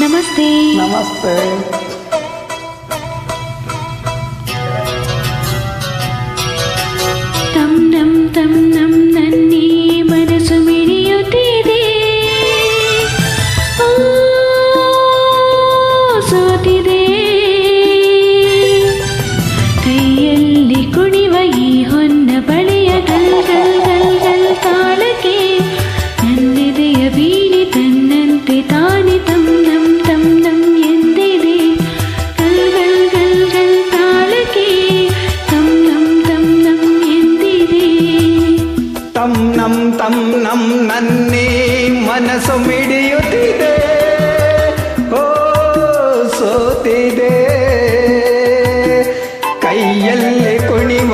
ನಮಸ್ತೆ. ನಮಸ್ತೆ. ತಂ ನಂ ನನ್ನಿ ಮನಸ್ಸು ಮಿಡಿಯುತ್ತಿದೆ, ಸೋತಿದೆ ಕೈಯಲ್ಲಿ ಕುಣಿವ ಈ ಹೊನ್ನ ಬಳೆಯ ಗಲ್ ಗಲ್ ಗಲ್ ಗಲ್ ತಾಳಕ್ಕೆ ನನ್ನೆದೆಯ ಬೀಳಿ ತನ್ನಂತೆ ತಾನೆ ತಂ ನಂ ಎಂದಿದೆ. ಗಲ್ ಗಲ್ ಗಲ್ ಗಲ್ ತಾಳಕ್ಕೆ ತಂ ನಂ ಎಂದಿದೆ. ತಂ ನಂ ನನ್ನೇ ಮನಸ್ಸು ಮಿಡಿಯುತ್ತಿದೆ, ಓ ಸೋತಿದೆ ಕೈಯಲ್ಲಿ ಕುಣಿವ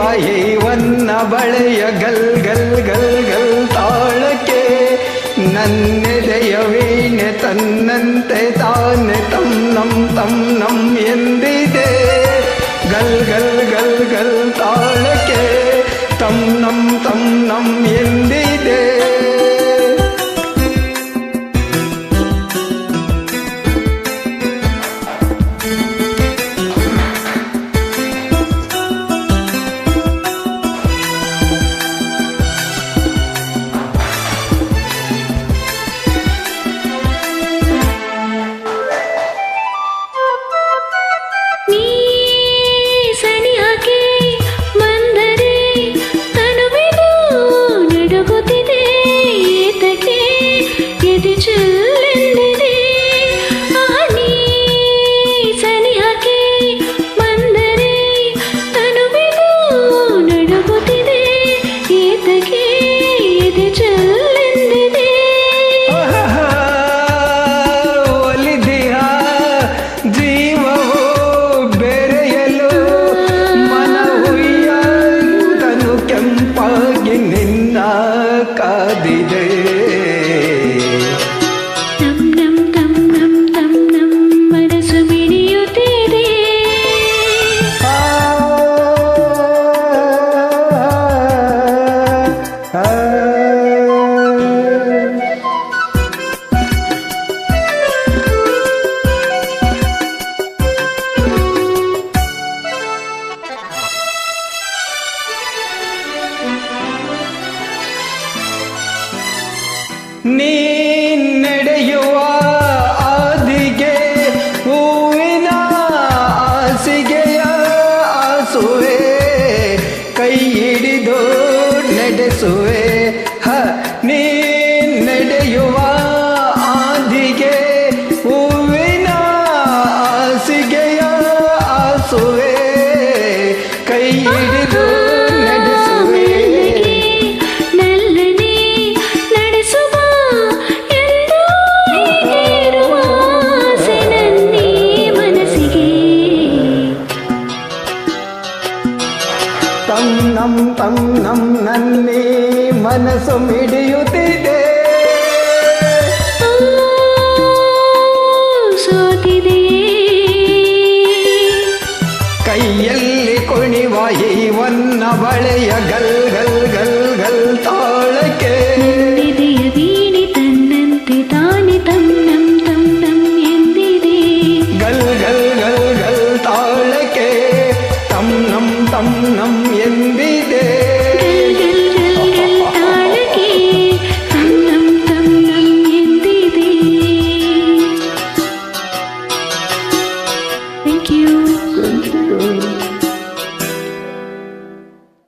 ವನ್ನ ಬಳೆಯ ಗಲ್ ಗಲ್ ಗಲ್ ಗಲ್ ತಾಳಕ್ಕೆ ನನ್ನೆದೆಯ ವೀಣೆ ತನ್ನಂತೆ ತಾನೆ ತಂ ನಂ ಎಂದಿದೆ. ಗಲ್ ಗಲ್ ಗಲ್ ಗಲ್ ತಾಳಕ್ಕೆ ತಂ ನಂ ಎಂದಿದೆ. ಕಾದಿದೆ ತಂ ನಂ ಮನಸ್ಸು ಮಿಡಿಯುತ್ತಿದೆ, ನೀ ನಡೆಯುವ ಆದಿಗೆ ಹೂವಿನ ಹಾಸಿಗೆಯ ಆಸುವೆ ಕೈ ಹಿಡಿದು ನಡೆಸುವೆ. ನೀ ನಡೆಯುವ ಆದಿಗೆ ಹೂವಿನ ಹಾಸಿಗೆಯ ಆಸುವೆ ಕೈ ಹಿಡಿದು ತಂ ನಂ ನನ್ನೇ ಮನಸ್ಸು ಮಿಡಿಯುತ್ತಿದೆ, ಸೋತಿದೆ ಕೈಯಲ್ಲಿ ಕುಣಿವ ವನ್ನ ಬಳೆಯ ಗಲ್ ಗಲ್ ಗಲ್ ಗಲ್ ತಾಳಕ್ಕೆ ನನ್ನೆದೆಯ ವೀಣೆ ತನ್ನಂತೆ ತಾನೆ ತಂ ನಂ ಎಂದಿದೆ. ಗಲ್ ಗಲ್ ಗಲ್ ಗಲ್ ತಾಳಕ್ಕೆ ತಂ ನಂ ಎಂದಿದೆ. Thank you.